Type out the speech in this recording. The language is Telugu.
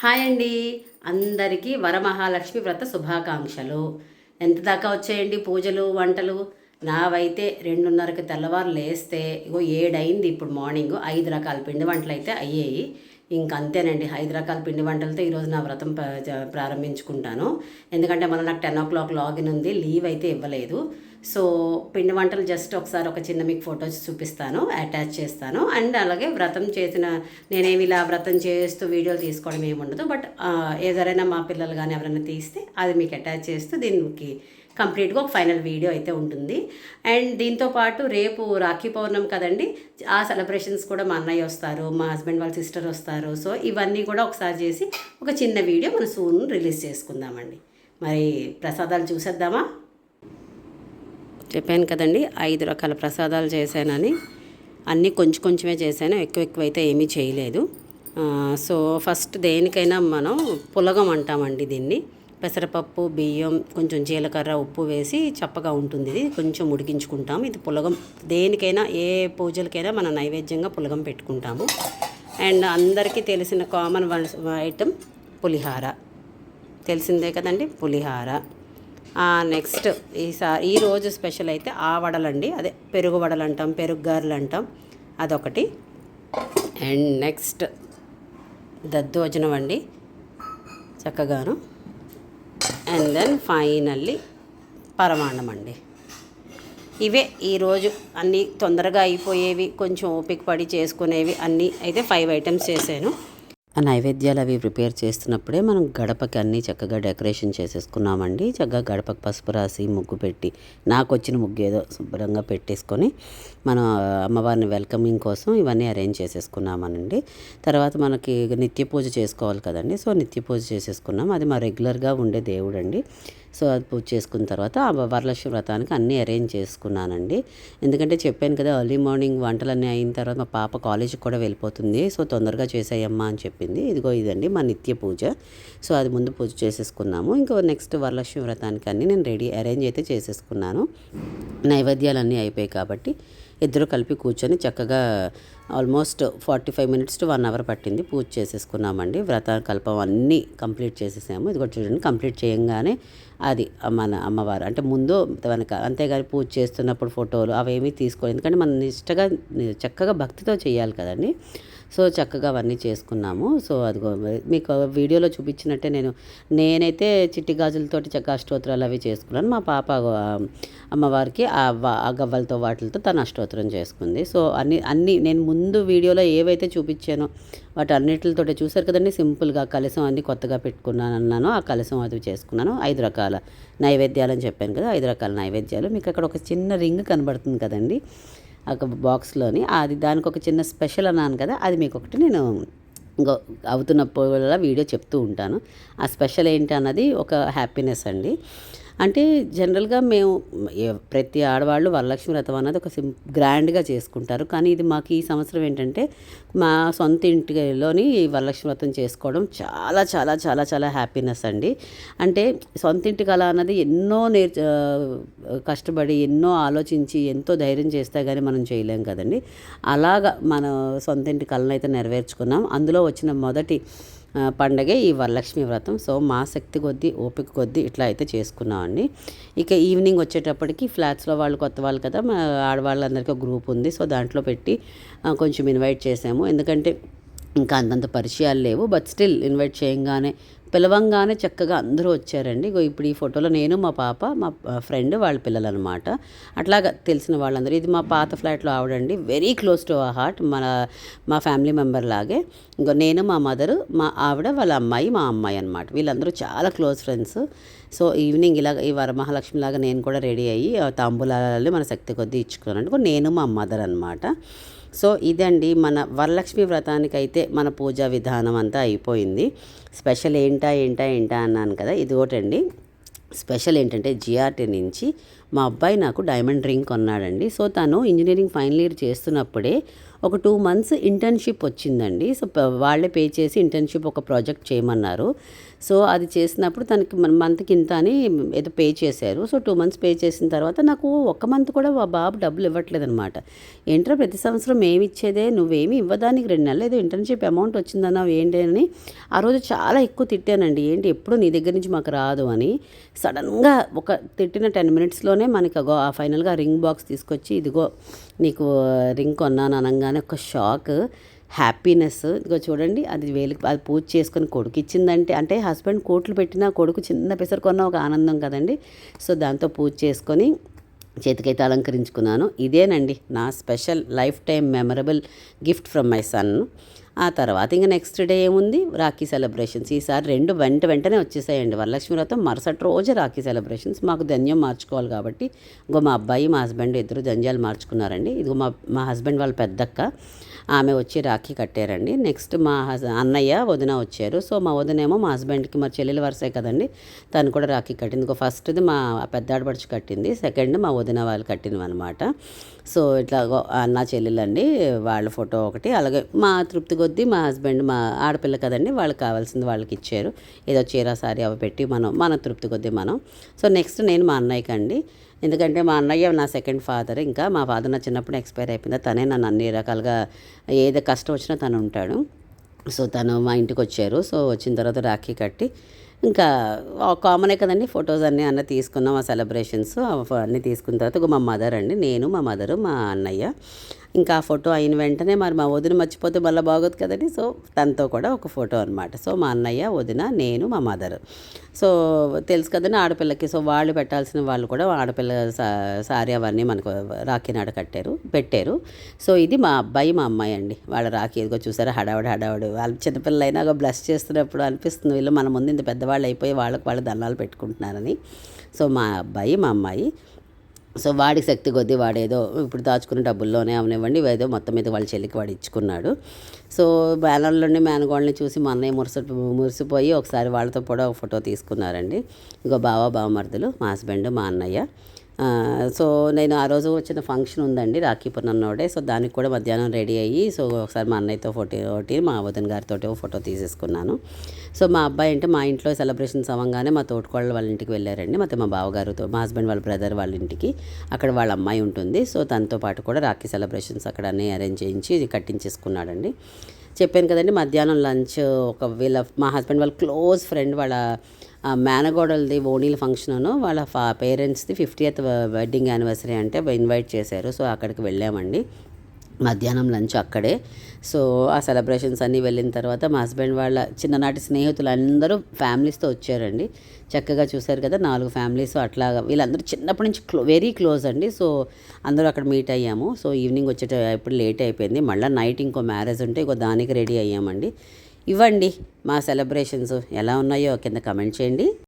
హాయ్ అండి. అందరికీ వరమహాలక్ష్మి వ్రత శుభాకాంక్షలు. ఎంత దాకా వచ్చాయండి పూజలు వంటలు? నావైతే 2:30కి తెల్లవారు లేస్తే ఇగో 7 అయింది ఇప్పుడు మార్నింగ్. 5 రకాల పిండి వంటలు అయితే అయ్యాయి. అంతేనండి, 5 రకాల పిండి వంటలతో ఈరోజు నా వ్రతం ప్రారంభించుకుంటాను. ఎందుకంటే మళ్ళీ నాకు 10 o'clock లాగిన్ ఉంది, లీవ్ అయితే ఇవ్వలేదు. సో పిండి వంటలు జస్ట్ ఒకసారి ఒక చిన్న మీకు ఫొటోస్ చూపిస్తాను, అటాచ్ చేస్తాను. అండ్ అలాగే వ్రతం చేసిన నేనేమి ఇలా వ్రతం చేస్తూ వీడియోలు తీసుకోవడం ఏమి ఉండదు. బట్ ఏదైనా మా పిల్లలు కానీ ఎవరైనా తీస్తే అది మీకు అటాచ్ చేస్తూ దీనికి కంప్లీట్గా ఒక ఫైనల్ వీడియో అయితే ఉంటుంది. అండ్ దీంతోపాటు రేపు రాఖీ పౌర్ణమి కదండి, ఆ సెలబ్రేషన్స్ కూడా మా అన్నయ్య వస్తారు, మా హస్బెండ్ వాళ్ళ సిస్టర్ వస్తారు. సో ఇవన్నీ కూడా ఒకసారి చేసి ఒక చిన్న వీడియో మనం సూన్ రిలీజ్ చేసుకుందామండి. మరి ప్రసాదాలు చూసేద్దామా? చెప్పాను కదండి 5 రకాల ప్రసాదాలు చేశానని. అన్నీ కొంచెం కొంచెమే చేశాను, ఎక్కువ అయితే ఏమీ చేయలేదు. సో ఫస్ట్ దేనికైనా మనం పులగం అంటామండి దీన్ని. పెసరపప్పు, బియ్యం, కొంచెం జీలకర్ర, ఉప్పు వేసి చప్పగా ఉంటుంది. ఇది కొంచెం ఉడికించుకుంటాము. ఇది పులగం. దేనికైనా ఏ పూజలకైనా మనం నైవేద్యంగా పులగం పెట్టుకుంటాము. అండ్ అందరికీ తెలిసిన కామన్ ఐటమ్ పులిహార, తెలిసిందే కదండి పులిహార. నెక్స్ట్ ఈరోజు స్పెషల్ అయితే ఆ వడలండి, అదే పెరుగు వడలు అంటాం, పెరుగు గారెలు అంటాం, అదొకటి. అండ్ నెక్స్ట్ దద్దోజనం అండి చక్కగాను. అండ్ దెన్ ఫైనల్లీ పరమాన్నం అండి. ఇవే ఈరోజు అన్నీ తొందరగా అయిపోయేవి, కొంచెం ఓపిక పడి చేసుకునేవి అన్నీ అయితే 5 ఐటమ్స్ చేశాను. ఆ నైవేద్యాలు అవి ప్రిపేర్ చేస్తున్నప్పుడే మనం గడపకి అన్నీ చక్కగా డెకరేషన్ చేసేసుకున్నామండి. చక్కగా గడపకి పసుపు రాసి ముగ్గు పెట్టి, నాకు వచ్చిన ముగ్గు ఏదో శుభ్రంగా పెట్టేసుకొని మనం అమ్మవారిని వెల్కమింగ్ కోసం ఇవన్నీ అరేంజ్ చేసేసుకున్నామనండి. తర్వాత మనకి నిత్య పూజ చేసుకోవాలి కదండి, సో నిత్య పూజ చేసేసుకున్నాం. అది మా రెగ్యులర్గా ఉండే దేవుడు అండి. సో అది పూజ చేసుకున్న తర్వాత ఆ వరలక్ష్మి వ్రతానికి అన్నీ అరేంజ్ చేసుకున్నానండి. ఎందుకంటే చెప్పాను కదా, ఎర్లీ మార్నింగ్ వంటలన్నీ అయిన తర్వాత మా పాప కాలేజీకి కూడా వెళ్ళిపోతుంది. సో తొందరగా చేసాయమ్మా అని చెప్పింది. ఇదిగో ఇదండి మా నిత్య పూజ. సో అది ముందు పూజ చేసేసుకున్నాము. ఇంకా నెక్స్ట్ వరలక్ష్మి వ్రతానికి అన్నీ నేను అరేంజ్ అయితే చేసేసుకున్నాను. నైవేద్యాలు అన్నీ అయిపోయాయి కాబట్టి ఇద్దరు కలిపి కూర్చొని చక్కగా ఆల్మోస్ట్ 45 minutes to 1 hour పట్టింది. పూజ చేసేసుకున్నామండి. వ్రత కల్పం అన్నీ కంప్లీట్ చేసేసాము. ఇది కూడా చూడండి, కంప్లీట్ చేయంగానే అది మన అమ్మవారు అంటే ముందు వెనక, అంతేగాని పూజ చేస్తున్నప్పుడు ఫోటోలు అవేమీ తీసుకోవాలి. ఎందుకంటే మనం నిష్టగా చక్కగా భక్తితో చేయాలి కదండి. సో చక్కగా అవన్నీ చేసుకున్నాము. సో అదిగో మీకు వీడియోలో చూపించినట్టే నేనైతే చిట్టి గాజులతోటి చక్కగా అష్టోత్తరాలు అవి చేసుకున్నాను. మా పాప అమ్మవారికి ఆ గవ్వలతో వాటితో తను అష్టోత్తరం చేసుకుంది. సో అన్నీ నేను ముందు వీడియోలో ఏవైతే చూపించానో వాటి అన్నిటితోటి చూసారు కదండి. సింపుల్గా కలశం అన్నీ కొత్తగా పెట్టుకున్నాను అన్నాను. ఆ కలశం అది చేసుకున్నాను. 5 రకాల నైవేద్యాలు అని చెప్పాను కదా, 5 రకాల నైవేద్యాలు. మీకు అక్కడ ఒక చిన్న రింగ్ కనబడుతుంది కదండి ఒక బాక్స్లోని, అది దానికి ఒక చిన్న స్పెషల్ అన్నాను కదా, అది మీకు ఒకటి నేను అవుతున్నప్పుడు వీడియో చెప్తూ ఉంటాను. ఆ స్పెషల్ ఏంటి అన్నది ఒక హ్యాపీనెస్ అండి. అంటే జనరల్గా మేము ప్రతి ఆడవాళ్ళు వరలక్ష్మి వ్రతం అన్నది ఒక గ్రాండ్గా చేసుకుంటారు. కానీ ఇది మాకు ఈ సంవత్సరం ఏంటంటే మా సొంత ఇంటిలోని వరలక్ష్మి వ్రతం చేసుకోవడం చాలా చాలా చాలా చాలా హ్యాపీనెస్ అండి. అంటే సొంత ఇంటి కళ అన్నది ఎన్నో కష్టపడి ఎన్నో ఆలోచించి ఎంతో ధైర్యం చేస్తే కానీ మనం చేయలేం కదండి. అలాగా మన సొంత ఇంటి కళను అయితే నెరవేర్చుకున్నాం. అందులో వచ్చిన మొదటి పండగే ఈ వరలక్ష్మి వ్రతం. సో మా శక్తి కొద్దీ ఓపిక కొద్దీ ఇట్లా అయితే చేసుకున్నామండి. ఇక ఈవినింగ్ వచ్చేటప్పటికి ఫ్లాట్స్లో వాళ్ళు కొత్త వాళ్ళు కదా, మా ఆడవాళ్ళందరికీ ఒక గ్రూప్ ఉంది. సో దాంట్లో పెట్టి కొంచెం ఇన్వైట్ చేసాము. ఎందుకంటే ఇంకా అంతంత పరిచయాలు లేవు. బట్ స్టిల్ ఇన్వైట్ చేయంగానే పిలవంగానే చక్కగా అందరూ వచ్చారండి. ఇప్పుడు ఈ ఫోటోలో నేను, మా పాప, మా ఫ్రెండ్, వాళ్ళ పిల్లలు అనమాట. అట్లాగా తెలిసిన వాళ్ళందరూ. ఇది మా పాత ఫ్లాట్లో ఆవిడండి, very close to our heart, మా ఫ్యామిలీ మెంబర్ లాగే. ఇంకో నేను, మా మదరు, మా ఆవిడ, వాళ్ళ అమ్మాయి, మా అమ్మాయి అనమాట. వీళ్ళందరూ చాలా క్లోజ్ ఫ్రెండ్స్. సో ఈవినింగ్ ఇలాగ ఈ వరమహాలక్ష్మి లాగా నేను కూడా రెడీ అయ్యి తాంబూలాలు మన శక్తి కొద్దీ ఇచ్చుకున్నాను. నేను మా మదర్ అనమాట. సో ఇదండి మన వరలక్ష్మి వ్రతానికైతే మన పూజా విధానం అంతా అయిపోయింది. స్పెషల్ ఏంటా అన్నాను కదా, ఇది ఒకటండి. స్పెషల్ ఏంటంటే జిఆర్టీ నుంచి మా అబ్బాయి నాకు డైమండ్ రింగ్ కొన్నాడండి. సో తను ఇంజనీరింగ్ ఫైనల్ ఇయర్ చేస్తున్నప్పుడే ఒక 2 మంత్స్ ఇంటర్న్షిప్ వచ్చిందండి. సో వాళ్ళే పే చేసి ఇంటర్న్షిప్ ఒక ప్రాజెక్ట్ చేయమన్నారు. సో అది చేసినప్పుడు తనకి మంత్కి ఇంత అని ఏదో పే చేశారు. సో 2 మంత్స్ పే చేసిన తర్వాత నాకు ఒక మంత్ కూడా మా బాబు డబ్బులు ఇవ్వట్లేదనమాట. ఏంట్రా ప్రతి సంవత్సరం మేము ఇచ్చేదే, నువ్వేమి ఇవ్వదానికి 2 నెలలు ఏదో ఇంటర్న్షిప్ అమౌంట్ వచ్చిందన్నావు ఏంటి అని ఆ రోజు చాలా ఎక్కువ తిట్టానండి. ఏంటి ఎప్పుడు నీ దగ్గర నుంచి మాకు రాదు అని. సడన్గా ఒక తిట్టిన 10 మినిట్స్లోనే మనకి ఆ ఫైనల్గా రింగ్ బాక్స్ తీసుకొచ్చి ఇదిగో నీకు రింగ్ కొన్నాను అనగానే ఒక షాక్, హ్యాపీనెస్. ఇదిగో చూడండి, అది వేలికి అది పూజ చేసుకొని కొడుకు ఇచ్చిందంటే, అంటే హస్బెండ్ కోట్లు పెట్టినా కొడుకు చిన్న పెసరు కొన్న ఒక ఆనందం కదండి. సో దాంతో పూజ చేసుకొని చేతికైతే అలంకరించుకున్నాను. ఇదేనండి నా special life time memorable gift from my son. ఆ తర్వాత ఇంకా నెక్స్ట్ డే ఏముంది, రాఖీ సెలబ్రేషన్స్. ఈసారి 2 వెంటనే వచ్చేసాయండి. వరలక్ష్మి వ్రతం మరుసటి రోజే రాఖీ సెలబ్రేషన్స్. మాకు ధన్యం మార్చుకోవాలి కాబట్టి ఇంకో మా అబ్బాయి మా హస్బెండ్ ఇద్దరు జంజాలు మార్చుకున్నారండి. ఇదిగో మా హస్బెండ్ వాళ్ళ పెద్దక్క, ఆమె వచ్చి రాఖీ కట్టారండి. నెక్స్ట్ మా అన్నయ్య వదిన వచ్చారు. సో మా వదినేమో మా హస్బెండ్కి మరి చెల్లెలు వరుసే కదండి, తను కూడా రాఖీ కట్టింది. ఇంకో ఫస్ట్ది మా పెద్ద ఆడపడుచు కట్టింది, సెకండ్ మా వదిన వాళ్ళు కట్టినవి అనమాట. సో ఇట్లా అన్న చెల్లెలండి, వాళ్ళ ఫోటో ఒకటి. అలాగే మా తృప్తి కొద్దీ మా హస్బెండ్ మా ఆడపిల్ల కదండి, వాళ్ళకి కావాల్సింది వాళ్ళకి ఇచ్చారు. ఏదో చీర సారీ అవి పెట్టి మన తృప్తి కొద్దీ మనం. సో నెక్స్ట్ నేను మా అన్నయ్యకి అండి, ఎందుకంటే మా అన్నయ్య నా సెకండ్ ఫాదర్. ఇంకా మా ఫాదర్ నా చిన్నప్పుడు ఎక్స్పైర్ అయిపోయింది. తనే నన్ను అన్ని రకాలుగా ఏదో కష్టం వచ్చినా తను ఉంటాడు. సో తను మా ఇంటికి వచ్చారు. సో వచ్చిన తర్వాత రాఖీ కట్టి ఇంకా కామనే కదండి, ఫొటోస్ అన్నీ తీసుకున్నాం. ఆ సెలబ్రేషన్స్ అన్నీ తీసుకున్న తర్వాత మా మదర్ అండి, నేను మా మదరు మా అన్నయ్య. ఇంకా ఆ ఫోటో అయిన వెంటనే మరి మా వదిన మర్చిపోతే మళ్ళీ బాగోదు కదండి. సో తనతో కూడా ఒక ఫోటో అనమాట. సో మా అన్నయ్య, వదిన, నేను, మా మదర్. సో తెలుసు కదండి ఆడపిల్లకి, సో వాళ్ళు పెట్టాల్సిన వాళ్ళు కూడా ఆడపిల్ల సారీ అవన్నీ మనకు రాఖీ నాడ పెట్టారు. సో ఇది మా అబ్బాయి మా అమ్మాయి అండి, వాళ్ళ రాఖీ. ఇదిగో చూసారా, హడావుడి. వాళ్ళ చిన్నపిల్లలైనా బ్లెస్ చేస్తున్నప్పుడు అనిపిస్తుంది వీళ్ళు మన ముందు ఇంత పెద్దవాళ్ళు అయిపోయి వాళ్ళు దండాలు పెట్టుకుంటున్నారని. సో మా అబ్బాయి మా అమ్మాయి. సో వాడికి శక్తి కొద్దీ వాడేదో ఇప్పుడు దాచుకున్న డబ్బుల్లోనే అవనివ్వండి ఏదో మొత్తం మీద వాళ్ళ చెల్లికి వాడు ఇచ్చుకున్నాడు. సో మేనల్లోని మేనగోళ్ళని చూసి మా అన్నయ్య మురిసిపోయి ఒకసారి వాళ్ళతో కూడా ఒక ఫోటో తీసుకున్నారండి. ఇంకో బావమరుదులు, మా హస్బెండ్, మా అన్నయ్య. సో నేను ఆ రోజు వచ్చిన ఫంక్షన్ ఉందండి, రాఖీ పూర్ణిమ. సో దానికి కూడా మధ్యాహ్నం రెడీ అయ్యి, సో ఒకసారి మా అన్నయ్యతో ఫోటో ఒకటి, మా వదిన గారితో ఫోటో తీసేసుకున్నాను. సో మా అబ్బాయి అంటే మా ఇంట్లో సెలబ్రేషన్స్ అవ్వగానే మా తోటికోళ్ళ వాళ్ళ ఇంటికి వెళ్ళారండి. ಮತ್ತು మా బావగారుతో, మా హస్బెండ్ వాళ్ళ బ్రదర్ వాళ్ళ ఇంటికి, అక్కడ వాళ్ళ అమ్మాయి ఉంటుంది. సో తనతో పాటు కూడా రాఖీ సెలబ్రేషన్స్ అక్కడ అన్నీ అరేంజ్ చేయించి కట్టించేసుకున్నాడండి. చెప్పాను కదండి, మధ్యాహ్నం లంచ్ మా హస్బెండ్ వాళ్ళ క్లోజ్ ఫ్రెండ్ వాళ్ళ మేనగోడలది ఓణీల ఫంక్షను, వాళ్ళ పేరెంట్స్ది 50th వెడ్డింగ్ యానివర్సరీ అంటే ఇన్వైట్ చేశారు. సో అక్కడికి వెళ్ళామండి. మధ్యాహ్నం లంచ్ అక్కడే. సో ఆ సెలబ్రేషన్స్ అన్నీ వెళ్ళిన తర్వాత మా హస్బెండ్ వాళ్ళ చిన్ననాటి స్నేహితులు అందరూ ఫ్యామిలీస్తో వచ్చారండి. చక్కగా చూశారు కదా, 4 ఫ్యామిలీస్ అట్లాగా. వీళ్ళందరూ చిన్నప్పటి నుంచి వెరీ క్లోజ్ అండి. సో అందరూ అక్కడ మీట్ అయ్యాము. సో ఈవినింగ్ ఇప్పుడు లేట్ అయిపోయింది. మళ్ళీ నైట్ ఇంకో మ్యారేజ్ ఉంటే దానికి రెడీ అయ్యామండి. ఇవ్వండి మా సెలబ్రేషన్స్ ఎలా ఉన్నాయో కింద కమెంట్ చేయండి.